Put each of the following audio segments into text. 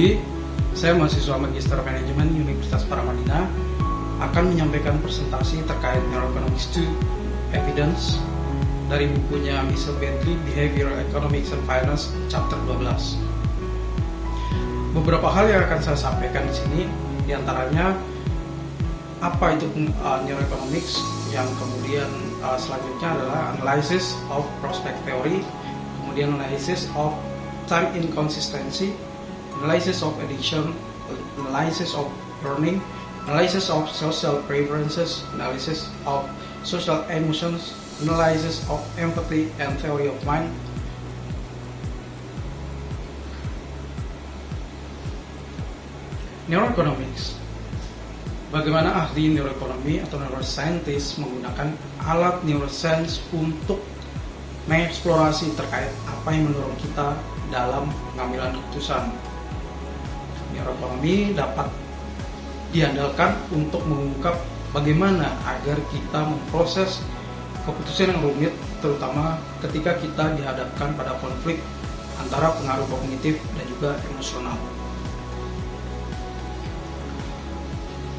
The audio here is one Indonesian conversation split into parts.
studi, saya mahasiswa Magister Manajemen Universitas Paramadina akan menyampaikan presentasi terkait Neuroeconomics 2 Evidence dari bukunya Michel Bentley, Behavioral Economics and Finance, chapter 12. Beberapa hal yang akan saya sampaikan di sini, diantaranya apa itu neuroeconomics, yang kemudian selanjutnya adalah analysis of prospect theory, kemudian analysis of time inconsistency, analysis of addiction, analysis of learning, analysis of social preferences, analysis of social emotions, analysis of empathy and theory of mind. Neuroeconomics. Bagaimana ahli neuroekonomi atau neuroscientist menggunakan alat neuroscience untuk mengeksplorasi terkait apa yang mendorong kita dalam pengambilan keputusan. Neuroekonomi dapat diandalkan untuk mengungkap bagaimana agar kita memproses keputusan yang rumit, terutama ketika kita dihadapkan pada konflik antara pengaruh kognitif dan juga emosional.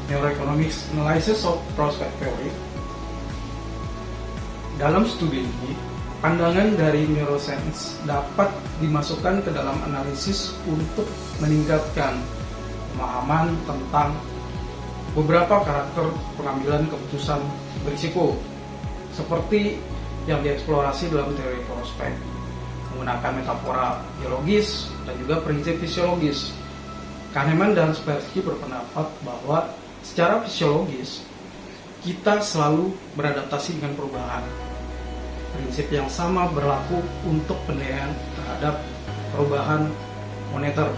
Neuroeconomics Analysis of Prospect Theory. Dalam studi ini, pandangan dari neuroscience dapat dimasukkan ke dalam analisis untuk meningkatkan pemahaman tentang beberapa karakter pengambilan keputusan berisiko, seperti yang dieksplorasi dalam teori prospek, menggunakan metafora biologis dan juga prinsip fisiologis. Kahneman dan Tversky berpendapat bahwa secara fisiologis kita selalu beradaptasi dengan perubahan. Prinsip yang sama berlaku untuk penilaian terhadap perubahan moneter.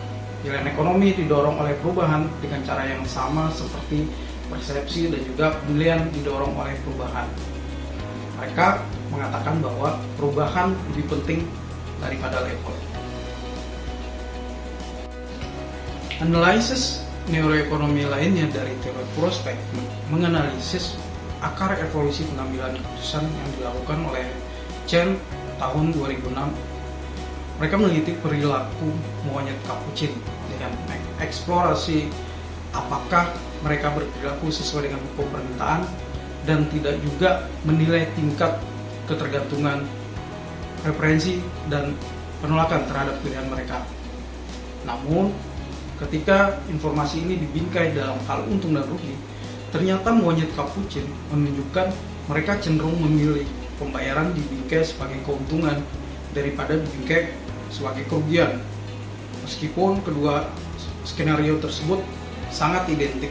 Nilai ekonomi didorong oleh perubahan dengan cara yang sama seperti persepsi dan juga penilaian didorong oleh perubahan. Mereka mengatakan bahwa perubahan lebih penting daripada level. Analisis neuroekonomi lainnya dari teori prospek menganalisis akar evolusi pengambilan keputusan yang dilakukan oleh Chen tahun 2006. Mereka meneliti perilaku monyet kapucin dengan mengeksplorasi apakah mereka berperilaku sesuai dengan hukum permintaan dan tidak juga menilai tingkat ketergantungan, preferensi, dan penolakan terhadap pilihan mereka. Namun, ketika informasi ini dibingkai dalam hal untung dan rugi, ternyata monyet kapucin menunjukkan mereka cenderung memilih pembayaran di bingkai sebagai keuntungan daripada di bingkai sebagai kerugian. Meskipun kedua skenario tersebut sangat identik.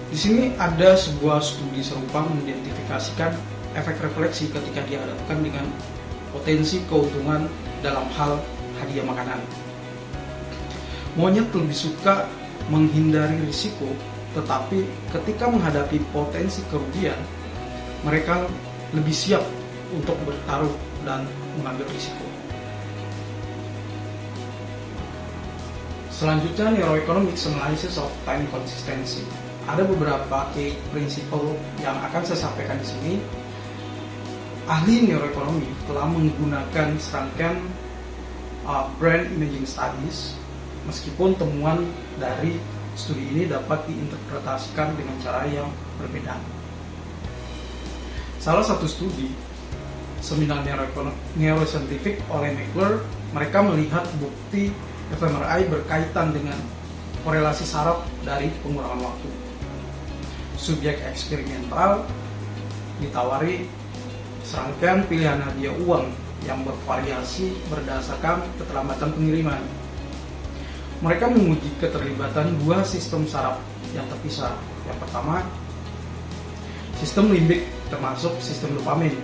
Di sini ada sebuah studi serupa mengidentifikasikan efek refleksi ketika dihadapkan dengan potensi keuntungan dalam hal hadiah makanan. Monyet lebih suka menghindari risiko, tetapi ketika menghadapi potensi kerugian, mereka lebih siap untuk bertaruh dan mengambil risiko. Selanjutnya, Neuroeconomics Analysis of Time Consistency. Ada beberapa key principle yang akan saya sampaikan di sini. Ahli neuroekonomi telah menggunakan serangkaian brain imaging studies. Meskipun temuan dari studi ini dapat diinterpretasikan dengan cara yang berbeda. Salah satu studi, seminar neuroscientific oleh Meckler, mereka melihat bukti fMRI berkaitan dengan korelasi saraf dari pengurangan waktu. Subjek eksperimental ditawari serangkaian pilihan hadiah uang yang bervariasi berdasarkan keterlambatan pengiriman. Mereka menguji keterlibatan dua sistem saraf yang terpisah. Yang pertama, sistem limbik termasuk sistem dopamin,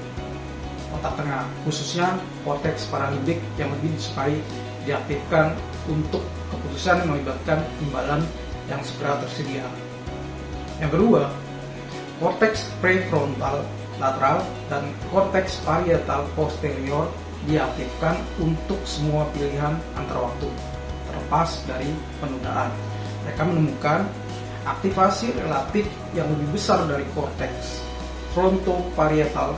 otak tengah, khususnya korteks paralimbik yang lebih disukai diaktifkan untuk keputusan yang melibatkan imbalan yang segera tersedia. Yang kedua, korteks prefrontal lateral dan korteks parietal posterior diaktifkan untuk semua pilihan antar waktu, terlepas dari penundaan. Mereka menemukan aktivasi relatif yang lebih besar dari korteks frontoparietal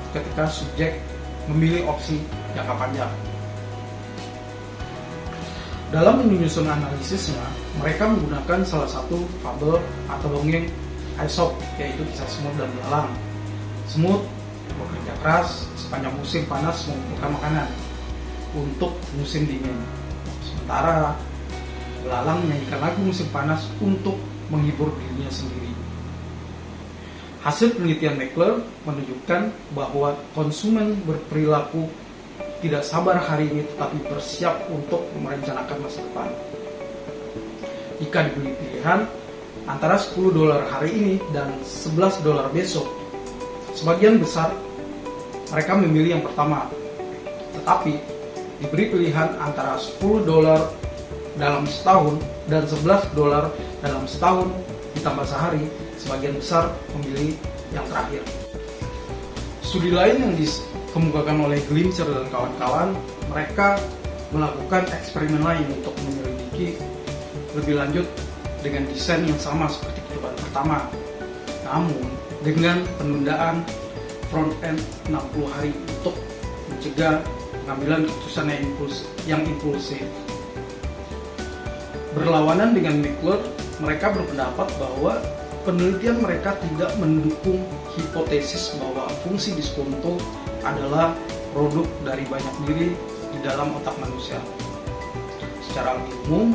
ketika subjek memilih opsi jangka panjang. Dalam menyusun analisisnya, mereka menggunakan salah satu fabel atau dongeng Aesop, yaitu kisah semut dan belalang. Semut bekerja keras sepanjang musim panas mengumpulkan makanan untuk musim dingin. Sementara belalang menyanyikan lagu musim panas untuk menghibur dirinya sendiri. Hasil penelitian Meckler menunjukkan bahwa konsumen berperilaku tidak sabar hari ini tetapi bersiap untuk merencanakan masa depan. Jika diberi pilihan antara $10 hari ini dan $11 besok, sebagian besar mereka memilih yang pertama. Tetapi diberi pilihan antara $10 dalam setahun dan $11 dalam setahun ditambah sehari, sebagian besar memilih yang terakhir. Studi lain yang dikemukakan oleh Glimcher dan kawan-kawan, mereka melakukan eksperimen lain untuk menyelidiki lebih lanjut dengan desain yang sama seperti percobaan pertama, namun dengan penundaan front end 60 hari untuk mencegah pengambilan keputusan yang impulsif. Berlawanan dengan Meckler, mereka berpendapat bahwa penelitian mereka tidak mendukung hipotesis bahwa fungsi diskonto adalah produk dari banyak diri di dalam otak manusia. Secara lebih umum,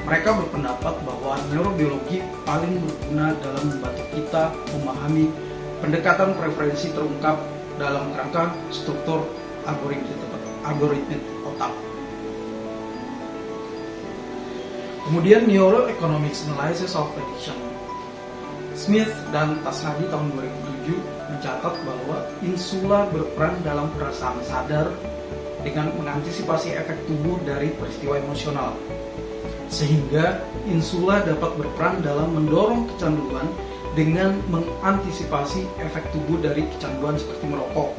mereka berpendapat bahwa neurobiologi paling berguna dalam membantu kita memahami pendekatan preferensi terungkap dalam kerangka struktur algoritmik otak. Kemudian Neuroeconomics Analysis of Addiction. Smith dan Tasnadi tahun 2007 mencatat bahwa insula berperan dalam perasaan sadar dengan mengantisipasi efek tubuh dari peristiwa emosional. Sehingga insula dapat berperan dalam mendorong kecanduan dengan mengantisipasi efek tubuh dari kecanduan seperti merokok.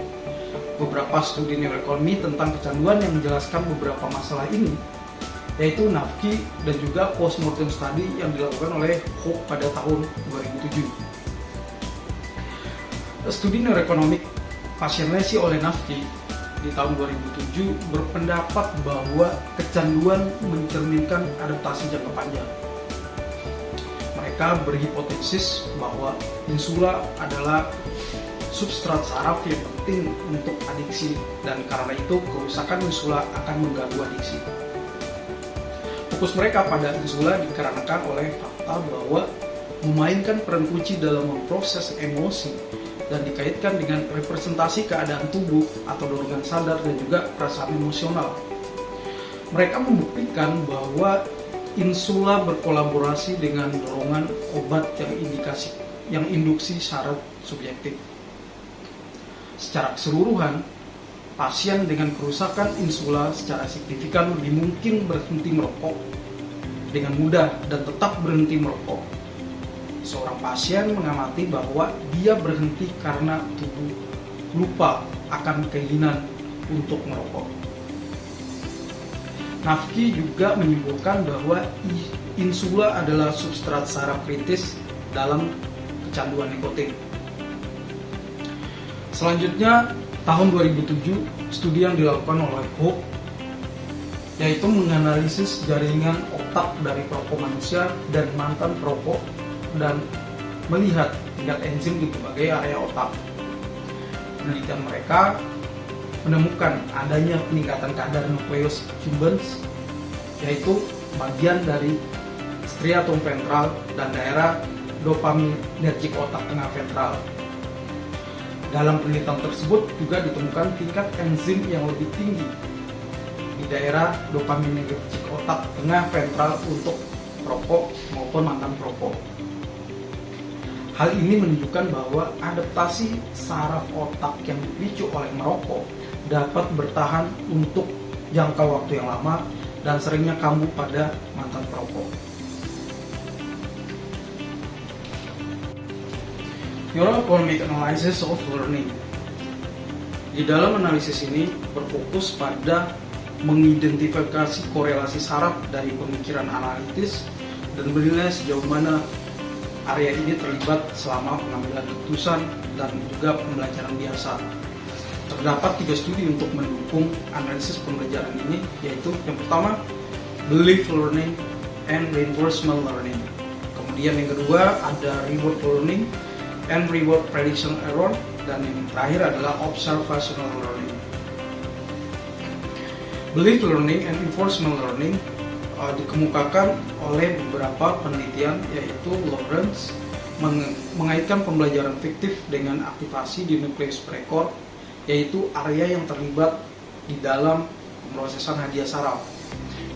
Beberapa studi neuroekonomi tentang kecanduan yang menjelaskan beberapa masalah ini, yaitu Nafki dan juga postmortem study yang dilakukan oleh Hope pada tahun 2007. Studi neuroekonomik pasien lesi oleh Nafki di tahun 2007 berpendapat bahwa kecanduan mencerminkan adaptasi jangka panjang. Mereka berhipotesis bahwa insula adalah substrat saraf yang penting untuk adiksi, dan karena itu kerusakan insula akan mengganggu adiksi. Fokus mereka pada insula dikarenakan oleh fakta bahwa memainkan peran kunci dalam memproses emosi dan dikaitkan dengan representasi keadaan tubuh atau dorongan sadar dan juga perasaan emosional. Mereka membuktikan bahwa insula berkolaborasi dengan dorongan obat yang induksi syarat subjektif. Secara keseluruhan, pasien dengan kerusakan insula secara signifikan lebih mungkin berhenti merokok dengan mudah dan tetap berhenti merokok. Seorang pasien mengamati bahwa dia berhenti karena tubuh lupa akan keinginan untuk merokok. Nafki juga menyimpulkan bahwa insula adalah substrat saraf kritis dalam kecanduan nikotin. Selanjutnya, tahun 2007, studi yang dilakukan oleh Hope yaitu menganalisis jaringan otak dari perokok manusia dan mantan perokok dan melihat tingkat enzim di berbagai area otak. Penelitian mereka menemukan adanya peningkatan kadar nukleus accumbens, yaitu bagian dari striatum ventral dan daerah dopaminergic otak tengah ventral. Dalam penelitian tersebut juga ditemukan tingkat enzim yang lebih tinggi di daerah dopaminergic otak tengah ventral untuk perokok maupun mantan perokok. Hal ini menunjukkan bahwa adaptasi saraf otak yang dipicu oleh merokok dapat bertahan untuk jangka waktu yang lama dan seringnya kambuh pada mantan perokok. Neuroeconomic Analysis of Learning. Di dalam analisis ini berfokus pada mengidentifikasi korelasi saraf dari pemikiran analitis dan menilai sejauh mana area ini terlibat selama pengambilan keputusan dan juga pembelajaran biasa. Terdapat 3 studi untuk mendukung analisis pembelajaran ini, yaitu yang pertama, belief learning, and reinforcement learning. Kemudian yang kedua ada reward learning and reward prediction error, dan yang terakhir adalah observational learning. Belief learning and reinforcement learning dikemukakan oleh beberapa penelitian, yaitu Lawrence mengaitkan pembelajaran fiktif dengan aktivasi di nukleus prekor, yaitu area yang terlibat di dalam pemrosesan hadiah saraf.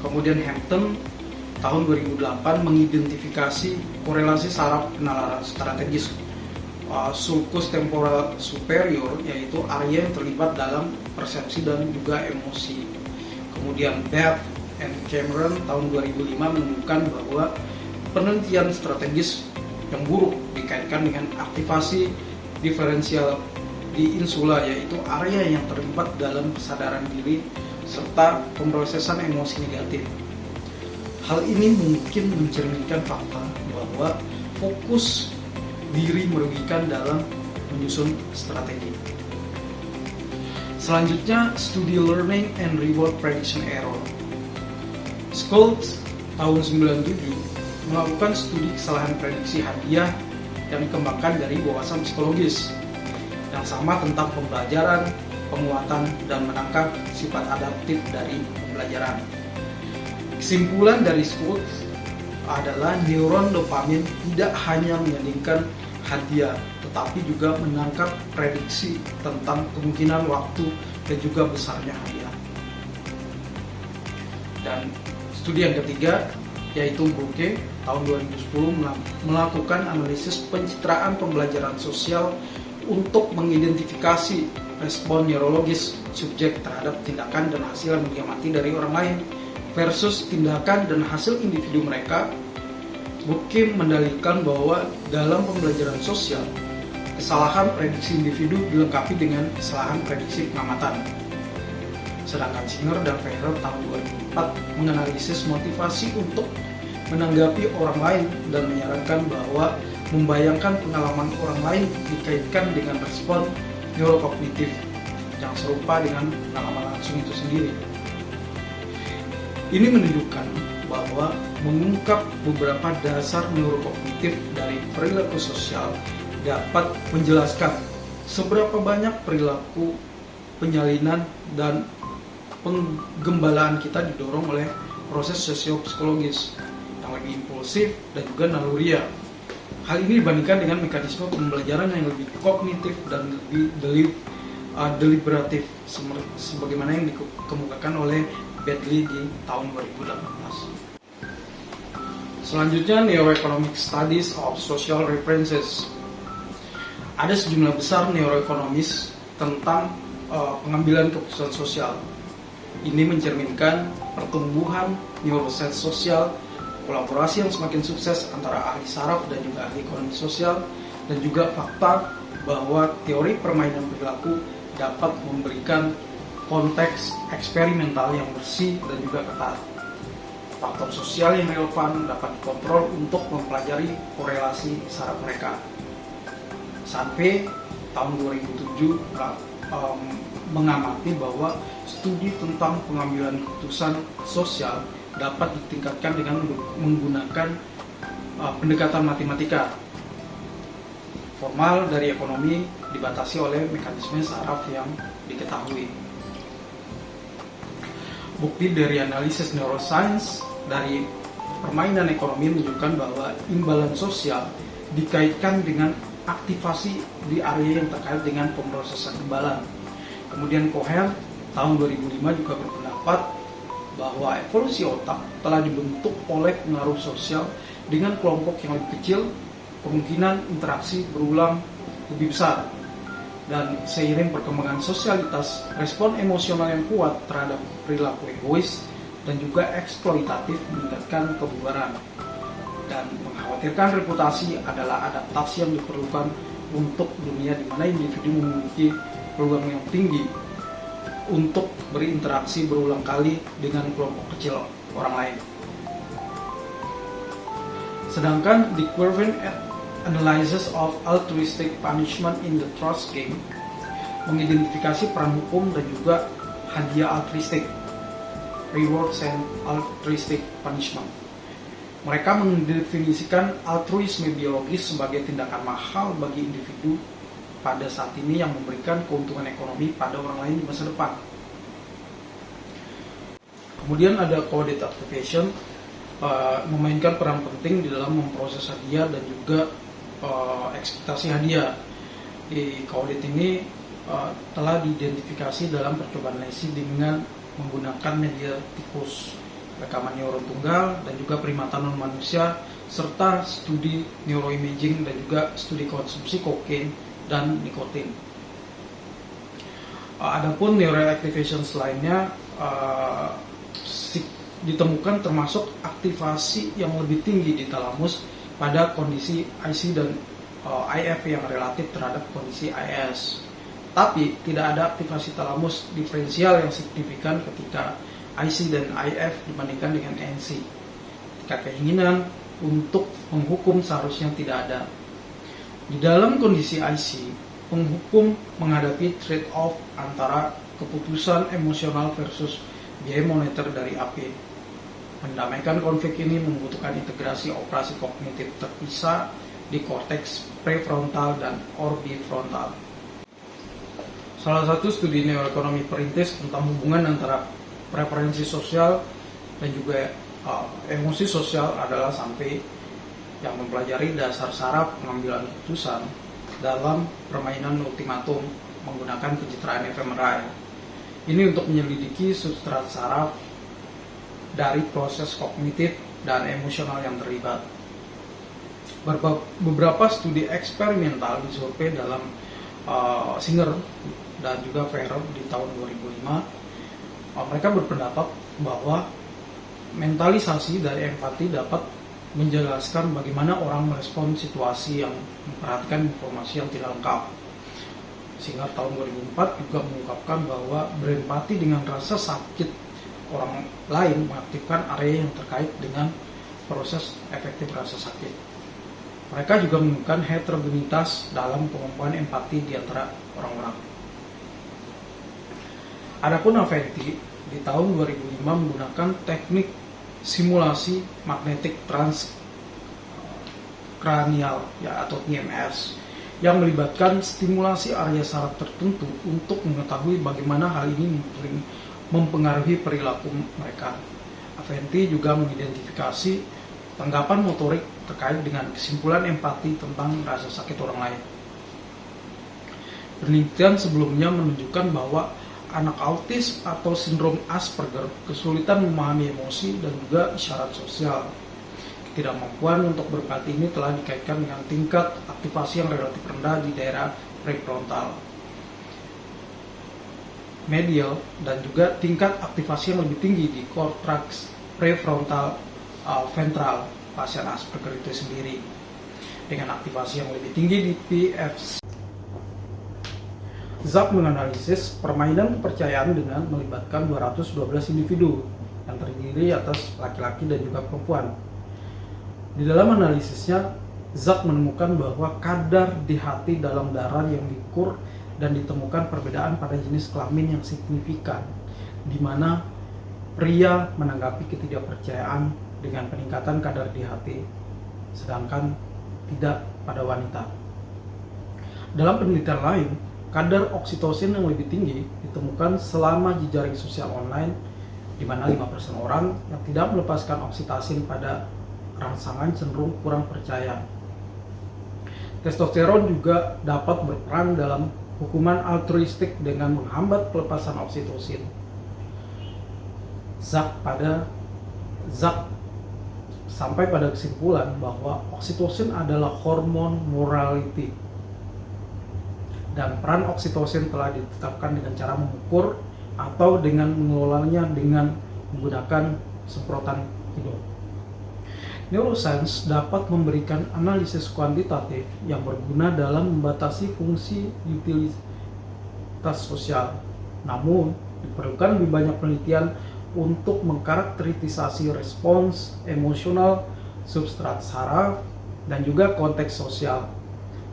Kemudian Hampton tahun 2008 mengidentifikasi korelasi saraf penalaran strategis sulcus temporal superior, yaitu area yang terlibat dalam persepsi dan juga emosi. Kemudian Beth and Cameron tahun 2005 menemukan bahwa penelitian strategis yang buruk dikaitkan dengan aktivasi diferensial di insula, yaitu area yang terlibat dalam kesadaran diri serta pemrosesan emosi negatif. Hal ini mungkin mencerminkan fakta bahwa fokus diri merugikan dalam menyusun strategi. Selanjutnya, studi learning and reward prediction error. Schultz tahun 97 melakukan studi kesalahan prediksi hadiah yang dikembangkan dari wawasan psikologis yang sama tentang pembelajaran, penguatan, dan menangkap sifat adaptif dari pembelajaran. Kesimpulan dari Schultz adalah neuron dopamin tidak hanya menyandingkan hadiah, tetapi juga menangkap prediksi tentang kemungkinan waktu dan juga besarnya hadiah. Dan studi yang ketiga, yaitu Brooke tahun 2010 melakukan analisis pencitraan pembelajaran sosial untuk mengidentifikasi respon neurologis subjek terhadap tindakan dan hasil yang diamati dari orang lain versus tindakan dan hasil individu mereka. Brooke mendalilkan bahwa dalam pembelajaran sosial, kesalahan prediksi individu dilengkapi dengan kesalahan prediksi pengamatan. Sedangkan Singer dan Ferrer tahun 2004 menganalisis motivasi untuk menanggapi orang lain dan menyarankan bahwa membayangkan pengalaman orang lain dikaitkan dengan respon neurokognitif yang serupa dengan pengalaman langsung itu sendiri. Ini menunjukkan bahwa mengungkap beberapa dasar neurokognitif dari perilaku sosial dapat menjelaskan seberapa banyak perilaku penyalinan dan penggembalaan kita didorong oleh proses sosiopsikologis yang lebih impulsif dan juga naluriah. Hal ini dibandingkan dengan mekanisme pembelajaran yang lebih kognitif dan lebih deliberatif, sebagaimana yang dikemukakan oleh Bedley di tahun 2018. Selanjutnya, Neuroeconomic Studies of Social References. Ada sejumlah besar neuroekonomis tentang pengambilan keputusan sosial. Ini mencerminkan pertumbuhan neuroscience sosial, kolaborasi yang semakin sukses antara ahli saraf dan juga ahli ekonomi sosial, dan juga fakta bahwa teori permainan perilaku dapat memberikan konteks eksperimental yang bersih dan juga ketat. Faktor sosial yang relevan dapat dikontrol untuk mempelajari korelasi saraf mereka. Sampai tahun 2007 mengamati bahwa studi tentang pengambilan keputusan sosial dapat ditingkatkan dengan menggunakan pendekatan matematika. Formal dari ekonomi dibatasi oleh mekanisme saraf yang diketahui. Bukti dari analisis neuroscience dari permainan ekonomi menunjukkan bahwa imbalan sosial dikaitkan dengan aktivasi di area yang terkait dengan pemrosesan imbalan. Kemudian Cohen tahun 2005 juga berpendapat bahwa evolusi otak telah dibentuk oleh pengaruh sosial dengan kelompok yang lebih kecil, kemungkinan interaksi berulang lebih besar. Dan seiring perkembangan sosialitas, respon emosional yang kuat terhadap perilaku egois dan juga eksploitatif meningkatkan kebugaran. Dan mengkhawatirkan reputasi adalah adaptasi yang diperlukan untuk dunia di mana individu memiliki peluang yang tinggi untuk berinteraksi berulang kali dengan kelompok kecil orang lain. Sedangkan di Quervain Analysis of Altruistic Punishment in the Trust Game mengidentifikasi peran hukum dan juga hadiah altruistik. rewards and altruistic punishment. Mereka mendefinisikan altruisme biologis sebagai tindakan mahal bagi individu pada saat ini yang memberikan keuntungan ekonomi pada orang lain di masa depan. Kemudian ada coordinated activation, memainkan peran penting di dalam memproses hadiah dan juga ekspektasi hadiah. Di audit ini telah diidentifikasi dalam percobaan Lacey dengan menggunakan media tikus, rekaman neuron tunggal, dan juga primata non manusia, serta studi neuroimaging dan juga studi konsumsi kokain dan nikotin. Adapun neural activations lainnya ditemukan termasuk aktivasi yang lebih tinggi di talamus pada kondisi IC dan IF yang relatif terhadap kondisi IS. Tapi tidak ada aktivasi talamus diferensial yang signifikan ketika IC dan IF dibandingkan dengan NC. Ketika keinginan untuk menghukum seharusnya tidak ada. Di dalam kondisi IC, penghukum menghadapi trade-off antara keputusan emosional versus biaya moneter dari AP. Mendamaikan konflik ini membutuhkan integrasi operasi kognitif terpisah di korteks prefrontal dan orbifrontal. Salah satu studi neuroekonomi perintis tentang hubungan antara preferensi sosial dan juga emosi sosial adalah sampai yang mempelajari dasar saraf pengambilan keputusan dalam permainan ultimatum menggunakan pencitraan fMRI. Ini untuk menyelidiki substrat saraf dari proses kognitif dan emosional yang terlibat. Beberapa studi eksperimental disurvei dalam Singer dan juga Ferrer di tahun 2005. Mereka berpendapat bahwa mentalisasi dari empati dapat menjelaskan bagaimana orang merespon situasi yang memperhatikan informasi yang tidak lengkap. Singer tahun 2004 juga mengungkapkan bahwa berempati dengan rasa sakit orang lain mengaktifkan area yang terkait dengan proses efektif rasa sakit. Mereka juga menemukan heterogenitas dalam kemampuan empati di antara orang-orang. Adapun Aventi di tahun 2005 menggunakan teknik simulasi magnetik transkranial atau TMS yang melibatkan stimulasi area saraf tertentu untuk mengetahui bagaimana hal ini mempengaruhi perilaku mereka. Aventi juga mengidentifikasi tanggapan motorik terkait dengan kesimpulan empati tentang rasa sakit orang lain. Penelitian sebelumnya menunjukkan bahwa anak autis atau sindrom Asperger kesulitan memahami emosi dan juga isyarat sosial. Ketidakmampuan untuk berempati ini telah dikaitkan dengan tingkat aktivasi yang relatif rendah di daerah prefrontal medial dan juga tingkat aktivasi yang lebih tinggi di korteks prefrontal ventral pasien Asperger itu sendiri, dengan aktivasi yang lebih tinggi di PFC. Zak menganalisis permainan kepercayaan dengan melibatkan 212 individu yang terdiri atas laki-laki dan juga perempuan. Di dalam analisisnya, Zak menemukan bahwa kadar DHT dalam darah yang diukur dan ditemukan perbedaan pada jenis kelamin yang signifikan, di mana pria menanggapi ketidakpercayaan dengan peningkatan kadar DHT, sedangkan tidak pada wanita. Dalam penelitian lain, kadar oksitosin yang lebih tinggi ditemukan selama jejaring sosial online, di mana 5% orang yang tidak melepaskan oksitosin pada rangsangan cenderung kurang percaya. Testosteron juga dapat berperan dalam hukuman altruistik dengan menghambat pelepasan oksitosin. Zak sampai pada kesimpulan bahwa oksitosin adalah hormon morality, dan peran oksitosin telah ditetapkan dengan cara mengukur atau dengan mengelolanya dengan menggunakan semprotan hidung. Neuroscience dapat memberikan analisis kuantitatif yang berguna dalam membatasi fungsi utilitas sosial. Namun, diperlukan lebih banyak penelitian untuk mengkarakterisasi respons emosional, substrat saraf, dan juga konteks sosial.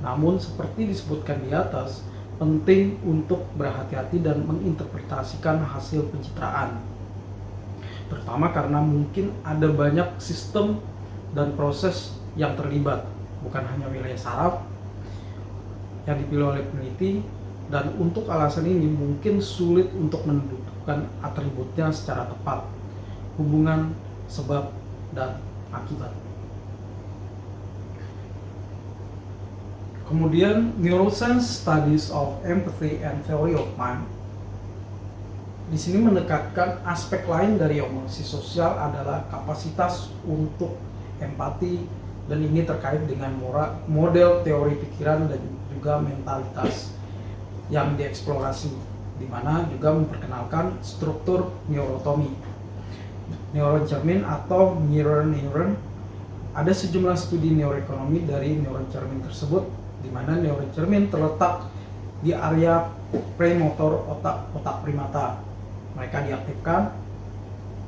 Namun, seperti disebutkan di atas, penting untuk berhati-hati dan menginterpretasikan hasil pencitraan. terutama karena mungkin ada banyak sistem dan proses yang terlibat, bukan hanya wilayah saraf yang dipilih oleh peneliti, dan untuk alasan ini mungkin sulit untuk menentukan atributnya secara tepat, hubungan sebab dan akibat. Kemudian neuroscience studies of empathy and theory of mind. Di sini menekankan aspek lain dari emosi sosial adalah kapasitas untuk empati, dan ini terkait dengan model teori pikiran dan juga mentalitas yang dieksplorasi, di mana juga memperkenalkan struktur neurotomi, neurocermin atau mirror neuron. Ada sejumlah studi neuroekonomi dari neurocermin tersebut, di mana neurocermin terletak di area premotor otak primata. Mereka diaktifkan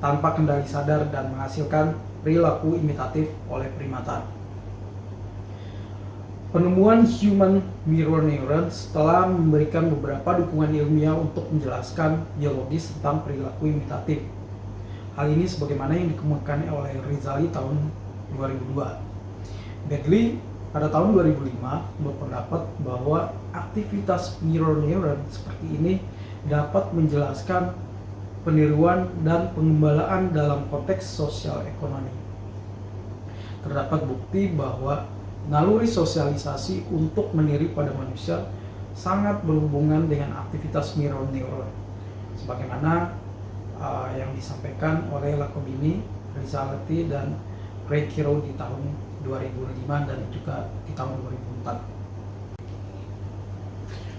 tanpa kendali sadar dan menghasilkan perilaku imitatif oleh primata. Penemuan human mirror neurons telah memberikan beberapa dukungan ilmiah untuk menjelaskan biologis tentang perilaku imitatif. Hal ini sebagaimana yang dikemukakan oleh Rizali tahun 2002. Bedley pada tahun 2005 berpendapat bahwa aktivitas mirror neuron seperti ini dapat menjelaskan peniruan dan pengembalaan dalam konteks sosial ekonomi. Terdapat bukti bahwa naluri sosialisasi untuk meniru pada manusia sangat berhubungan dengan aktivitas mirror neuron, sebagaimana yang disampaikan oleh Lacobini, Rizalti, dan Craig Kiro di tahun 2005 dan juga di tahun 2004.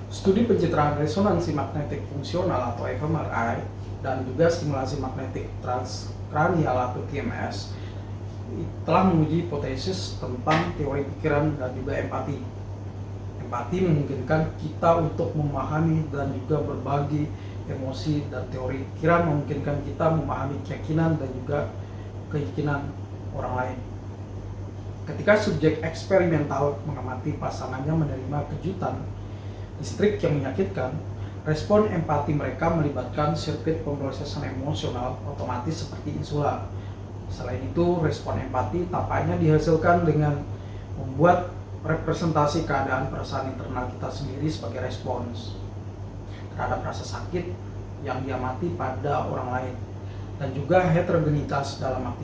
Studi pencitraan resonansi magnetik fungsional atau fMRI dan juga stimulasi magnetik transkranial atau TMS telah menguji hipotesis tentang teori pikiran dan juga empati. Empati memungkinkan kita untuk memahami dan juga berbagi emosi, dan teori pikiran memungkinkan kita memahami keyakinan dan juga keyakinan orang lain. Ketika subjek eksperimental mengamati pasangannya menerima kejutan listrik yang menyakitkan, respon empati mereka melibatkan sirkuit pemrosesan emosional otomatis seperti insula. Selain itu, respon empati tampaknya dihasilkan dengan membuat representasi keadaan perasaan internal kita sendiri sebagai respons terhadap rasa sakit yang diamati pada orang lain, dan juga heterogenitas dalam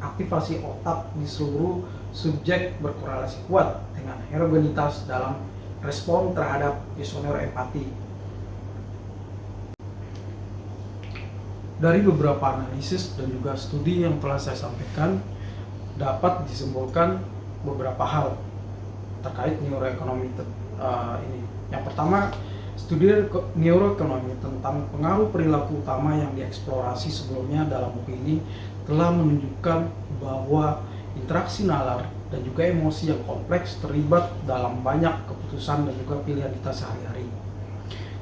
aktivasi otak di seluruh subjek berkorelasi kuat dengan heterogenitas dalam respon terhadap kuesioner empati. Dari beberapa analisis dan juga studi yang telah saya sampaikan, dapat disimpulkan beberapa hal terkait neuroekonomi ini. Yang pertama, studi neuroekonomi tentang pengaruh perilaku utama yang dieksplorasi sebelumnya dalam buku ini telah menunjukkan bahwa interaksi nalar dan juga emosi yang kompleks terlibat dalam banyak keputusan dan juga pilihan kita sehari-hari.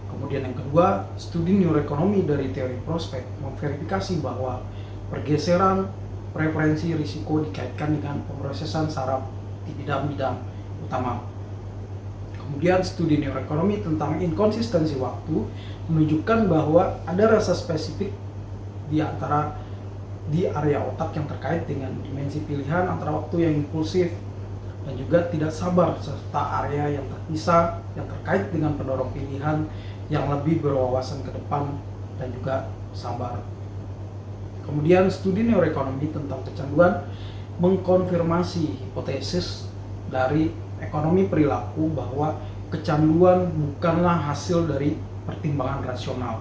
Kemudian yang kedua, studi neuroekonomi dari teori prospek memverifikasi bahwa pergeseran preferensi risiko dikaitkan dengan pemrosesan saraf di bidang-bidang utama. Kemudian studi neuroekonomi tentang inkonsistensi waktu menunjukkan bahwa ada rasa spesifik di area otak yang terkait dengan dimensi pilihan antara waktu yang impulsif dan juga tidak sabar, serta area yang terpisah yang terkait dengan pendorong pilihan yang lebih berwawasan ke depan dan juga sabar. Kemudian studi neuroekonomi tentang kecanduan mengkonfirmasi hipotesis dari ekonomi perilaku bahwa kecanduan bukanlah hasil dari pertimbangan rasional.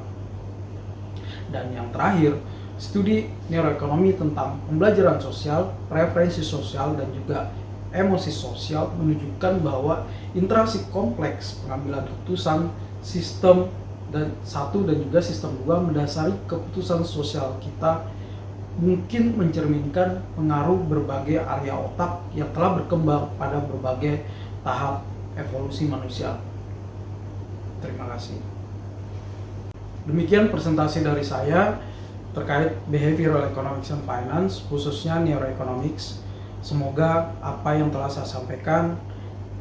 Dan yang terakhir, studi neuroekonomi tentang pembelajaran sosial, preferensi sosial, dan juga emosi sosial menunjukkan bahwa interaksi kompleks pengambilan keputusan sistem dan 1 dan juga sistem 2 mendasari keputusan sosial kita mungkin mencerminkan pengaruh berbagai area otak yang telah berkembang pada berbagai tahap evolusi manusia. Terima kasih. Demikian presentasi dari saya terkait Behavioral Economics and Finance, khususnya Neuroeconomics. Semoga apa yang telah saya sampaikan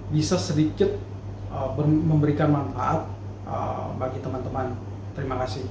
bisa sedikit memberikan manfaat bagi teman-teman. Terima kasih.